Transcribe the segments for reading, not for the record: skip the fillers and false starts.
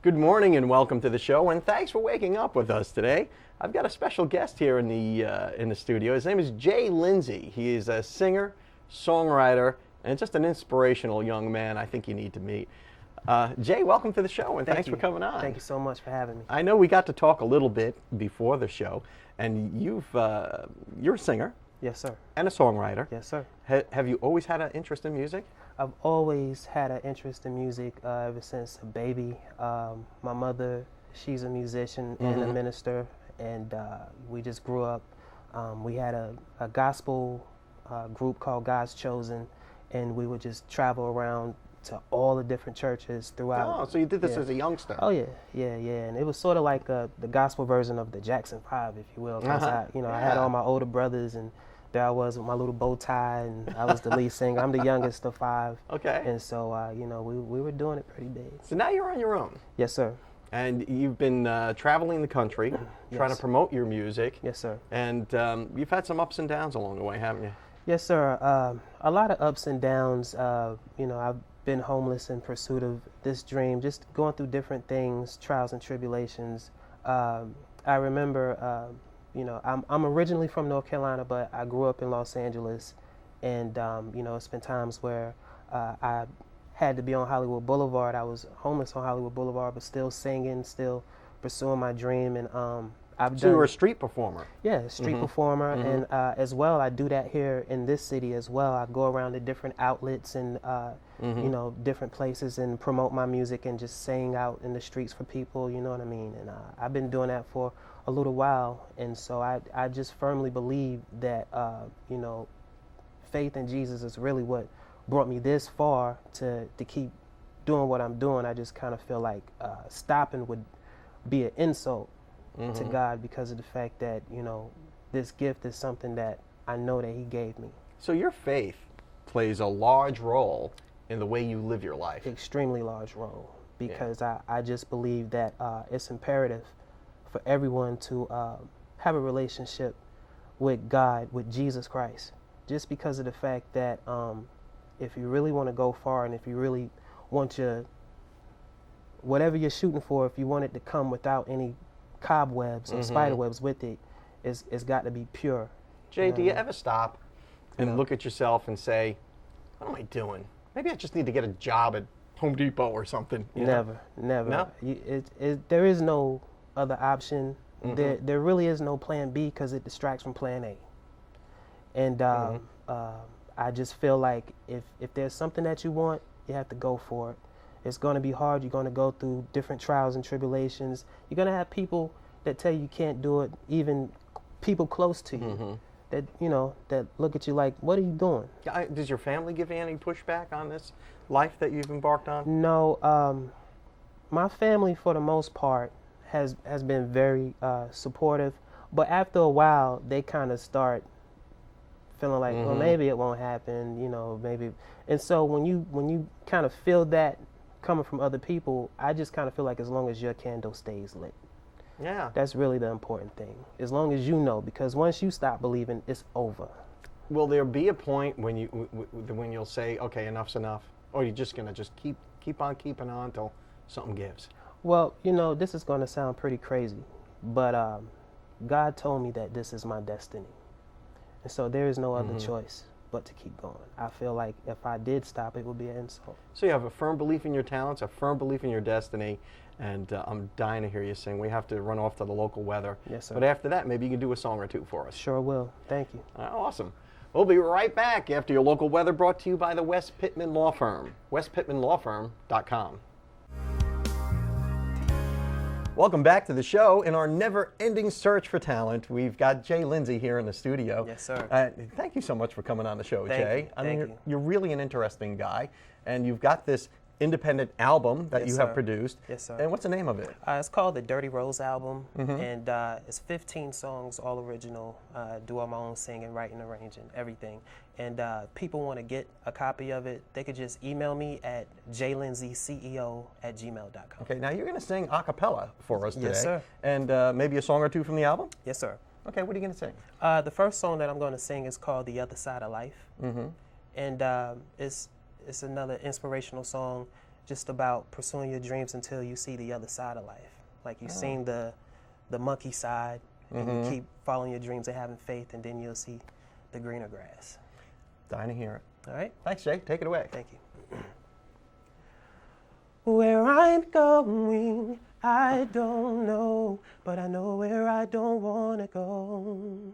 Good morning and welcome to the show, and thanks for waking up with us today. I've got a special guest here in the studio. His name is Jay Lindsay. He is a singer, songwriter, and just an inspirational young man I think you need to meet. Jay, welcome to the show, and thanks for coming on. Thank you so much for having me. I know we got to talk a little bit before the show, and you're a singer. Yes, sir. And a songwriter. Yes, sir. Have you always had an interest in music? I've always had an interest in music ever since a baby. My mother, she's a musician and a minister, and we just grew up. We had a gospel group called God's Chosen, and we would just travel around to all the different churches throughout. Oh, so you did this as a youngster. Oh, yeah. And it was sort of like the gospel version of the Jackson 5, if you will. 'Cause I had all my older brothers, and there I was with my little bow tie, and I was the lead singer. I'm the youngest of 5. Okay. And so, we were doing it pretty big. So now you're on your own. Yes, sir. And you've been traveling the country, trying to promote your music. Yes, sir. And you've had some ups and downs along the way, haven't you? Yes, sir. A lot of ups and downs. I've been homeless in pursuit of this dream, just going through different things, trials and tribulations. I remember, I'm originally from North Carolina, but I grew up in Los Angeles, and it's been times where I had to be on Hollywood Boulevard. I was homeless on Hollywood Boulevard, but still singing, still pursuing my dream, and So you were a street performer. Yeah, street performer, and as well, I do that here in this city as well. I go around to different outlets and different places and promote my music and just sing out in the streets for people. You know what I mean? And I've been doing that for a little while, and so I just firmly believe that faith in Jesus is really what brought me this far to keep doing what I'm doing. I just kind of feel like stopping would be an insult to God, because of the fact that this gift is something that I know that He gave me. So your faith plays a large role in the way you live your life. Extremely large role, because I just believe that it's imperative for everyone to have a relationship with God, with Jesus Christ, just because of the fact that if you really want to go far, and if you really want whatever you're shooting for, if you want it to come without any cobwebs or spider webs with it, it's got to be pure. Jay, do you ever stop and look at yourself and say, what am I doing? Maybe I just need to get a job at Home Depot or something. Never. No? There is no other option. There really is no plan B, because it distracts from plan A. And I just feel like if there's something that you want, you have to go for it. It's going to be hard. You're going to go through different trials and tribulations. You're going to have people that tell you can't do it, even people close to you that look at you like, what are you doing? Does your family give you any pushback on this life that you've embarked on? No. My family, for the most part, has been very supportive. But after a while, they kind of start feeling like, well, maybe it won't happen, maybe. And so when you kind of feel that coming from other people, I just kind of feel like as long as your candle stays lit. Yeah. That's really the important thing. As long as you know, because once you stop believing, it's over. Will there be a point when you'll say, okay, enough's enough? Or you're just going to keep on keeping on till something gives? Well, this is going to sound pretty crazy, but God told me that this is my destiny. And so there is no other choice but to keep going. I feel like if I did stop, it would be an insult. So you have a firm belief in your talents, a firm belief in your destiny, and I'm dying to hear you sing. We have to run off to the local weather. Yes, sir. But after that, maybe you can do a song or two for us. Sure will. Thank you. Awesome. We'll be right back after your local weather, brought to you by the West Pittman Law Firm, westpittmanlawfirm.com. Welcome back to the show. In our never-ending search for talent, we've got Jay Lindsay here in the studio. Yes, sir. Thank you so much for coming on the show, Thank Jay. you. I mean, Thank you. You're really an interesting guy, and you've got this independent album that you have produced. Yes, sir. And what's the name of it? It's called the Dirty Rose Album, and it's 15 songs, all original. Do all my own singing, writing, arranging, everything. And people want to get a copy of it, they could just email me at jlindsayceo@gmail.com. Okay, now you're going to sing a cappella for us today. Yes, sir. And maybe a song or two from the album? Yes, sir. Okay, what are you going to sing? The first song that I'm going to sing is called The Other Side of Life. And it's another inspirational song, just about pursuing your dreams until you see the other side of life. Like you've seen the monkey side, and you keep following your dreams and having faith, and then you'll see the greener grass. Dying to hear it. All right? Thanks, Jay. Take it away. Thank you. Where I'm going, I don't know, but I know where I don't want to go.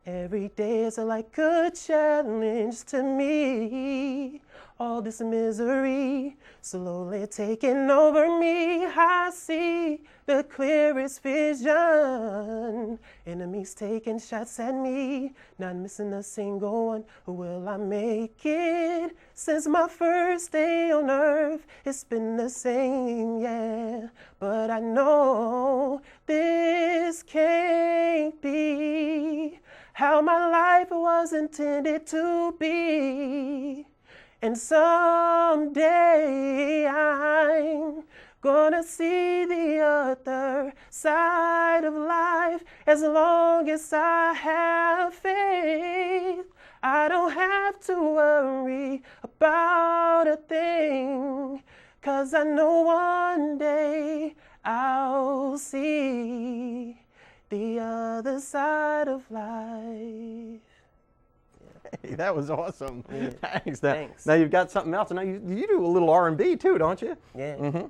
Every day is like a challenge to me. All this misery slowly taking over me. I see the clearest vision. Enemies taking shots at me, not missing a single one. Will I make it? Since my first day on earth, it's been the same, yeah. But I know this can't be how my life was intended to be. And someday I'm gonna see the other side of life. As long as I have faith, I don't have to worry about a thing, 'cause I know one day I'll see the other side of life. Hey, that was awesome. Yeah. Thanks. Thanks. Now you've got something else. Now you do a little R&B too, don't you? Yeah,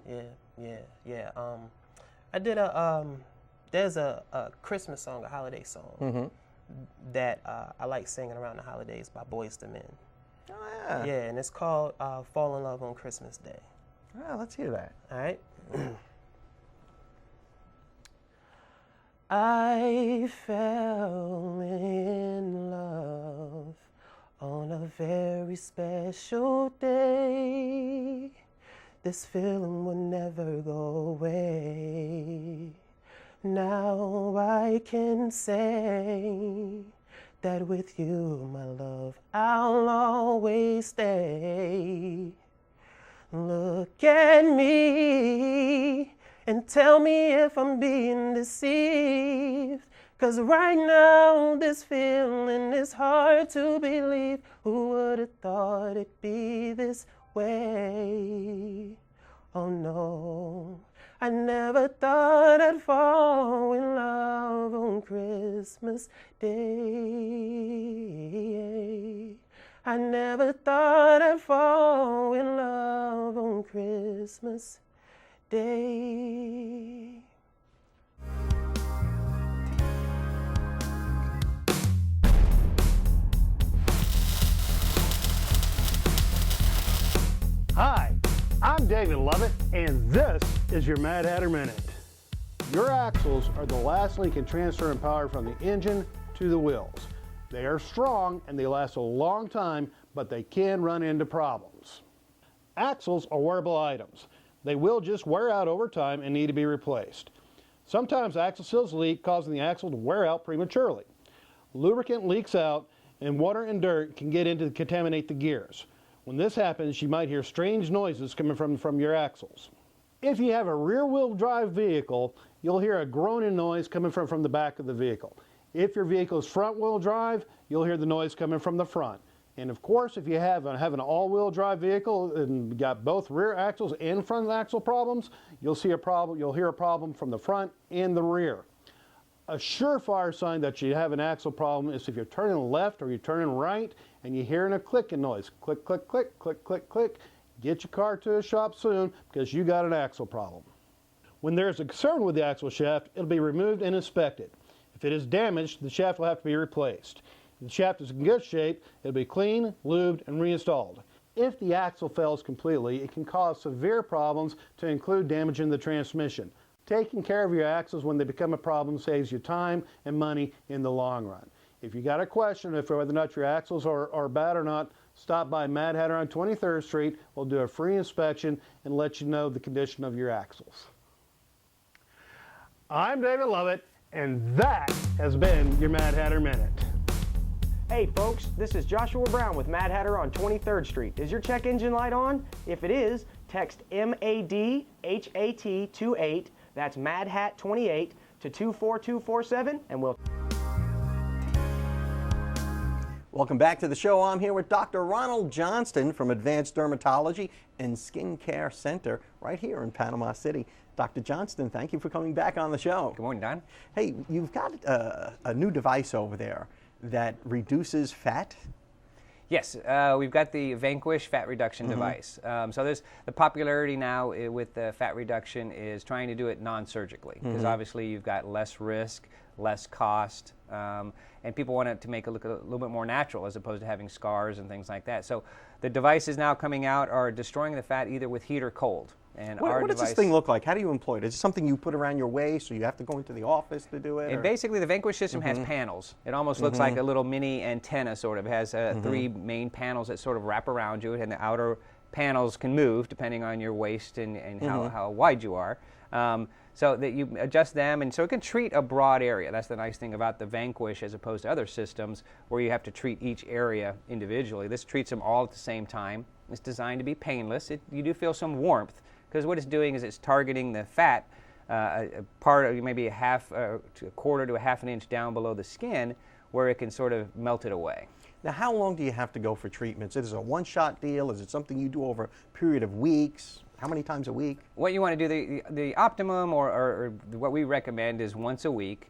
yeah. I did there's a Christmas song, a holiday song that I like singing around the holidays by Boys to Men. Oh, yeah. Yeah, and it's called Fall in Love on Christmas Day. Oh, let's hear that. All right. I fell in love on a very special day. This feeling will never go away. Now I can say that with you, my love, I'll always stay. Look at me and tell me if I'm being deceived. 'Cause right now this feeling is hard to believe. Who would have thought it'd be this way? Oh no, I never thought I'd fall in love on Christmas Day. I never thought I'd fall in love on Christmas Day. Hi, I'm David Lovett, and this is your Mad Hatter Minute. Your axles are the last link in transferring power from the engine to the wheels. They are strong and they last a long time, but they can run into problems. Axles are wearable items. They will just wear out over time and need to be replaced. Sometimes axle seals leak, causing the axle to wear out prematurely. Lubricant leaks out and water and dirt can get in to contaminate the gears. When this happens, you might hear strange noises coming from your axles. If you have a rear-wheel drive vehicle, you'll hear a groaning noise coming from the back of the vehicle. If your vehicle is front-wheel drive, you'll hear the noise coming from the front. And of course, if you have an all-wheel drive vehicle and got both rear axles and front axle problems, you'll hear a problem from the front and the rear. A surefire sign that you have an axle problem is if you're turning left or you're turning right and you're hearing a clicking noise. Click, click, click, click, click, click. Get your car to a shop soon because you got an axle problem. When there's a concern with the axle shaft, it'll be removed and inspected. If it is damaged, the shaft will have to be replaced. If the shaft is in good shape, it'll be cleaned, lubed, and reinstalled. If the axle fails completely, it can cause severe problems to include damaging the transmission. Taking care of your axles when they become a problem saves you time and money in the long run. If you got a question of whether or not your axles are bad or not, stop by Mad Hatter on 23rd Street. We'll do a free inspection and let you know the condition of your axles. I'm David Lovett, and that has been your Mad Hatter Minute. Hey folks, this is Joshua Brown with Mad Hatter on 23rd Street. Is your check engine light on? If it is, text MADHAT28, that's MADHAT28, to 24247 and we'll... Welcome back to the show. I'm here with Dr. Ronald Johnston from Advanced Dermatology and Skin Care Center right here in Panama City. Dr. Johnston, thank you for coming back on the show. Good morning, Don. Hey, you've got a new device over there that reduces fat. Yes, we've got the Vanquish fat reduction device. So there's the popularity now with the fat reduction is trying to do it non-surgically because obviously you've got less risk, less cost, and people want it to make it look a little bit more natural as opposed to having scars and things like that. So the devices now coming out are destroying the fat either with heat or cold. And what does this thing look like? How do you employ it? Is it something you put around your waist, or you have to go into the office to do it? And basically, the Vanquish system has panels. It almost looks like a little mini antenna, sort of. It has 3 main panels that sort of wrap around you, and the outer panels can move depending on your waist and how wide you are. So that you adjust them, and so it can treat a broad area. That's the nice thing about the Vanquish as opposed to other systems where you have to treat each area individually. This treats them all at the same time. It's designed to be painless. You do feel some warmth, because what it's doing is it's targeting the fat a part of maybe a quarter to a half an inch down below the skin where it can sort of melt it away. Now, how long do you have to go for treatments? Is it a one-shot deal? Is it something you do over a period of weeks? How many times a week? What you want to do, the optimum or what we recommend is once a week.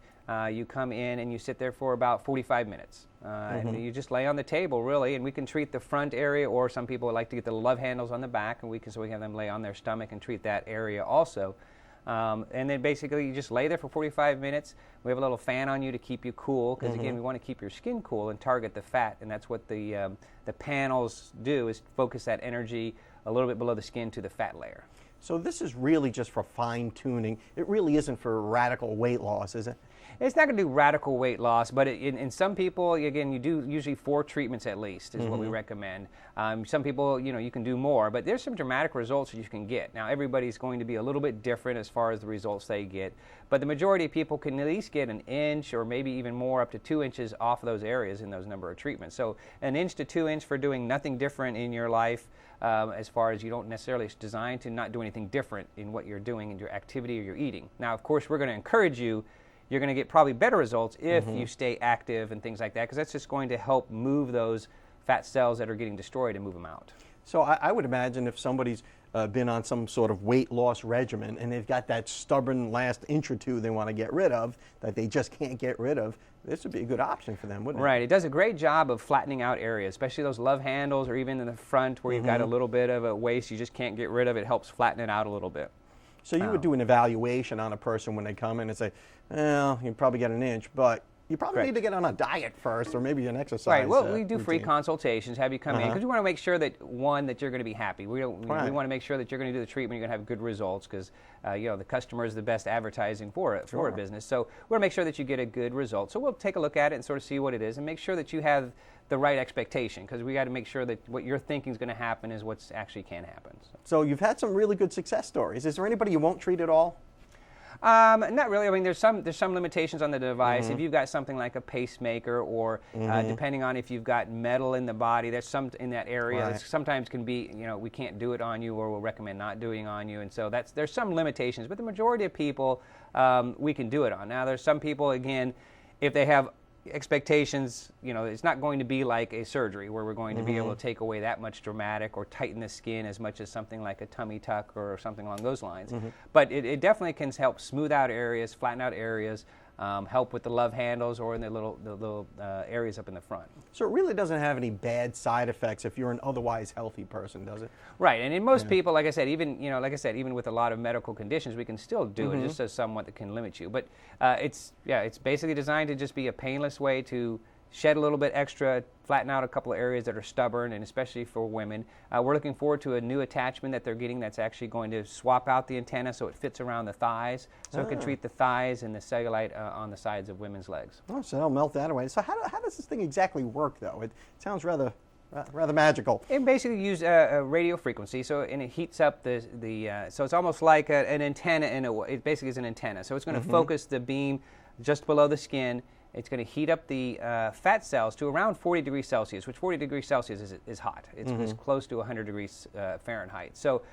You come in and you sit there for about 45 minutes. And you just lay on the table, really, and we can treat the front area, or some people like to get the love handles on the back, and we can have them lay on their stomach and treat that area also. And then basically you just lay there for 45 minutes. We have a little fan on you to keep you cool, because again, we want to keep your skin cool and target the fat, and that's what the panels do, is focus that energy a little bit below the skin to the fat layer. So this is really just for fine-tuning. It really isn't for radical weight loss, is it? It's not going to do radical weight loss, but in some people, again, you do usually 4 treatments at least is what we recommend. Some people, you can do more, but there's some dramatic results that you can get. Now, everybody's going to be a little bit different as far as the results they get, but the majority of people can at least get an inch or maybe even more, up to 2 inches off of those areas in those number of treatments. So an inch to 2 inches for doing nothing different in your life, as far as you don't necessarily, it's designed to not do anything different in what you're doing in your activity or your eating. Now, of course, we're going to encourage you. You're going to get probably better results if you stay active and things like that, because that's just going to help move those fat cells that are getting destroyed and move them out. So I would imagine if somebody's been on some sort of weight loss regimen and they've got that stubborn last inch or two they want to get rid of, that they just can't get rid of, this would be a good option for them, wouldn't it? Right. It does a great job of flattening out areas, especially those love handles or even in the front where you've got a little bit of a waist you just can't get rid of. It helps flatten it out a little bit. So you would do an evaluation on a person when they come in and say, well, you probably get an inch, but you probably need to get on a diet first, or maybe an exercise. Right. Well, we do routine. Free consultations, have you come in, because we want to make sure that, one, that you're going to be happy. We want to make sure that you're going to do the treatment, you're going to have good results, because the customer is the best advertising for a business. So we want to make sure that you get a good result. So we'll take a look at it and sort of see what it is, and make sure that you have the right expectation, because we got to make sure that what you're thinking is going to happen is what's actually can happen. So you've had some really good success stories. Is there anybody you won't treat at all? Not really. I mean, there's some limitations on the device. If you've got something like a pacemaker, or depending on if you've got metal in the body, there's some in that area that sometimes can be, we can't do it on you, or we'll recommend not doing on you. And so there's some limitations, but the majority of people we can do it on. Now, there's some people, again, if they have expectations, it's not going to be like a surgery where we're going to be able to take away that much dramatic or tighten the skin as much as something like a tummy tuck or something along those lines. But it definitely can help smooth out areas, flatten out areas, help with the love handles or in the little areas up in the front. So it really doesn't have any bad side effects if you're an otherwise healthy person, does it? Right, and in most people, like I said, even with a lot of medical conditions, we can still do it, just as somewhat that can limit you. But it's basically designed to just be a painless way to shed a little bit extra, flatten out a couple of areas that are stubborn, and especially for women. We're looking forward to a new attachment that they're getting that's actually going to swap out the antenna so it fits around the thighs, so it can treat the thighs and the cellulite on the sides of women's legs. Oh, so they'll melt that away. So how does this thing exactly work, though? It sounds rather magical. It basically uses a radio frequency, and it heats up so it's almost like an antenna it basically is an antenna. So it's going to focus the beam just below the skin. It's going to heat up the fat cells to around 40 degrees Celsius, which 40 degrees Celsius is hot. It's close to 100 degrees Fahrenheit. So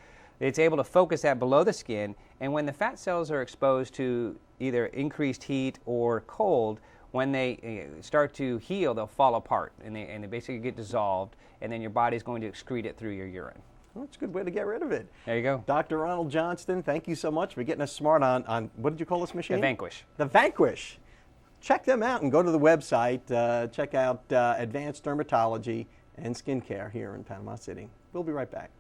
it's able to focus that below the skin, and when the fat cells are exposed to either increased heat or cold, when they start to heal, they'll fall apart, and they basically get dissolved, and then your body's going to excrete it through your urine. Well, that's a good way to get rid of it. There you go. Dr. Ronald Johnston, thank you so much for getting us smart on what did you call this machine? The Vanquish. The Vanquish. Check them out and go to the website. Check out Advanced Dermatology and Skincare here in Panama City. We'll be right back.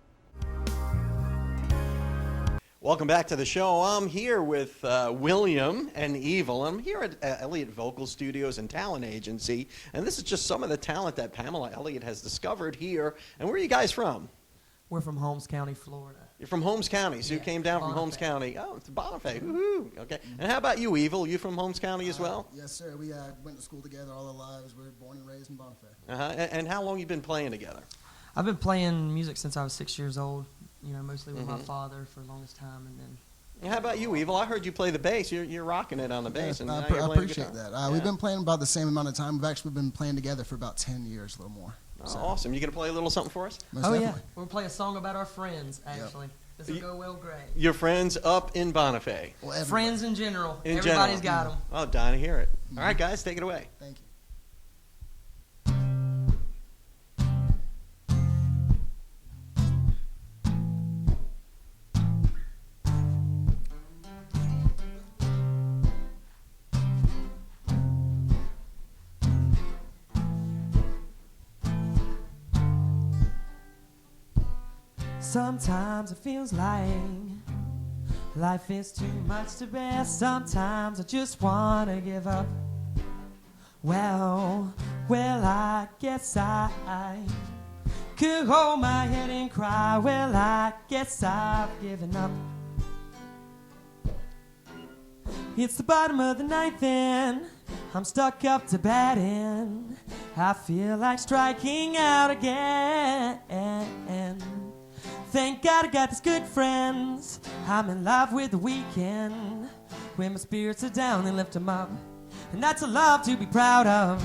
Welcome back to the show. I'm here with William and Evil. I'm here at Elliott Vocal Studios and Talent Agency, and this is just some of the talent that Pamela Elliott has discovered here. And where are you guys from? We're from Holmes County, Florida. You're from Holmes County, so you came down from Holmes County. Oh, it's Bonifay. Woohoo! Okay. And how about you, Evil? You from Holmes County as well? Yes, sir. We went to school together all our lives. We were born and raised in Bonifay. And how long you been playing together? I've been playing music since I was 6 years old, you know, mostly with my father for the longest time. And then. And how about you, Evil? I heard you play the bass. You're rocking it on the bass. Yeah, and I appreciate that. We've been playing about the same amount of time. We've actually been playing together for about 10 years, a little more. Oh, so. Awesome. You going to play a little something for us? Most definitely. Yeah. We're going to play a song about our friends, actually. Yep. This will go well great. Your friends up in Bonifay? Well, friends in general. Everybody's got them. Oh, dying to hear it. All right, guys, take it away. Thank you. Sometimes it feels like life is too much to bear. Sometimes I just want to give up. Well, I guess I could hold my head and cry. Well, I guess I've given up. It's the bottom of the ninth and I'm stuck up to batting. I feel like striking out again. Thank God I got these good friends. I'm in love with the weekend. When my spirits are down, they lift them up. And that's a love to be proud of.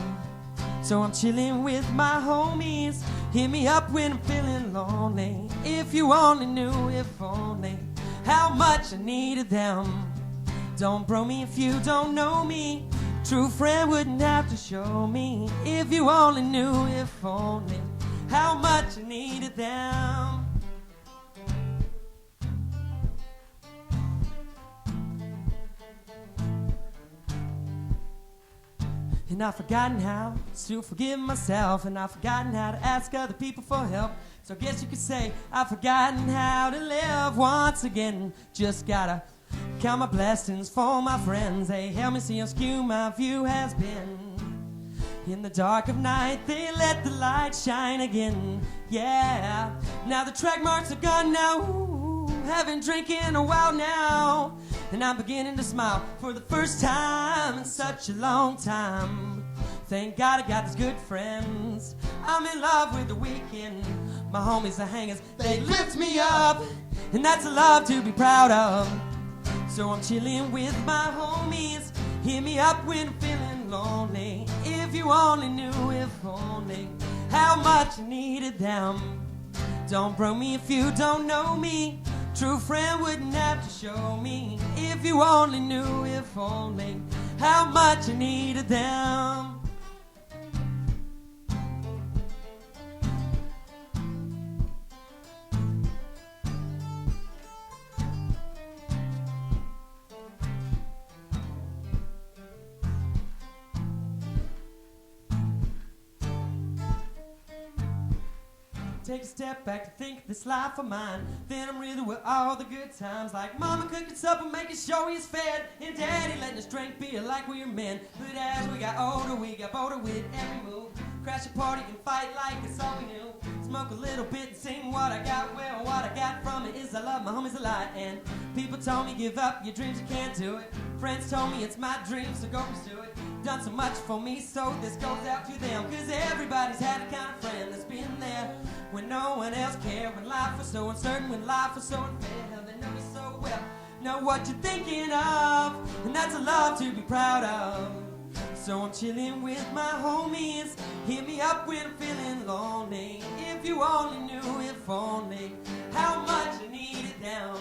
So I'm chilling with my homies. Hit me up when I'm feeling lonely. If you only knew, if only, how much I needed them. Don't bro me if you don't know me. True friend wouldn't have to show me. If you only knew, if only, how much I needed them. And I've forgotten how to forgive myself. And I've forgotten how to ask other people for help. So I guess you could say I've forgotten how to live once again. Just gotta count my blessings for my friends. They help me see how skewed my view has been. In the dark of night, they let the light shine again. Yeah, now the track marks are gone now. Ooh, haven't drank in a while now. And I'm beginning to smile for the first time in such a long time. Thank God I got these good friends. I'm in love with the weekend. My homies are hangers, they lift me up. And that's a love to be proud of. So I'm chilling with my homies. Hit me up when I'm feeling lonely. If you only knew, if only, how much I needed them. Don't bro me if you don't know me. True friend wouldn't have to show me. If you only knew, if only, how much I needed them. Take a step back to think of this life of mine. Then I'm reeling with all the good times. Like mama cooking supper, making sure he's fed. And daddy letting us drink beer like we were men. But as we got older, we got bolder with every move. Crash a party and fight like it's all we knew. Smoke a little bit and sing what I got. Well, what I got from it is I love my homies a lot. And people told me give up your dreams, you can't do it. Friends told me it's my dream, so go pursue it. Done so much for me, so this goes out to them. Cause everybody's had a kind of friend that's been there when no one else cared. When life was so uncertain, when life was so unfair. They know you so well, know what you're thinking of. And that's a love to be proud of. So I'm chilling with my homies. Hit me up when I'm feeling lonely. If you only knew, if only, how much I needed them.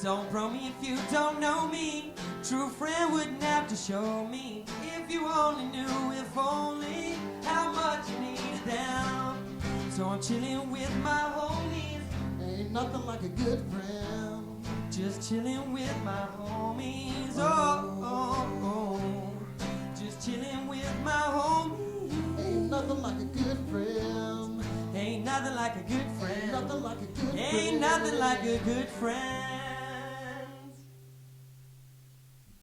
Don't throw me if you don't know me. True friend wouldn't have to show me. If you only knew, if only, how much you needed them. So I'm chilling with my homies. Ain't nothing like a good friend. Just chilling with my homies. Oh, oh, oh. Just chilling with my homies. Ain't nothing like a good friend. Ain't nothing like a good friend. Ain't nothing like a good friend. Ain't nothing like a good friend.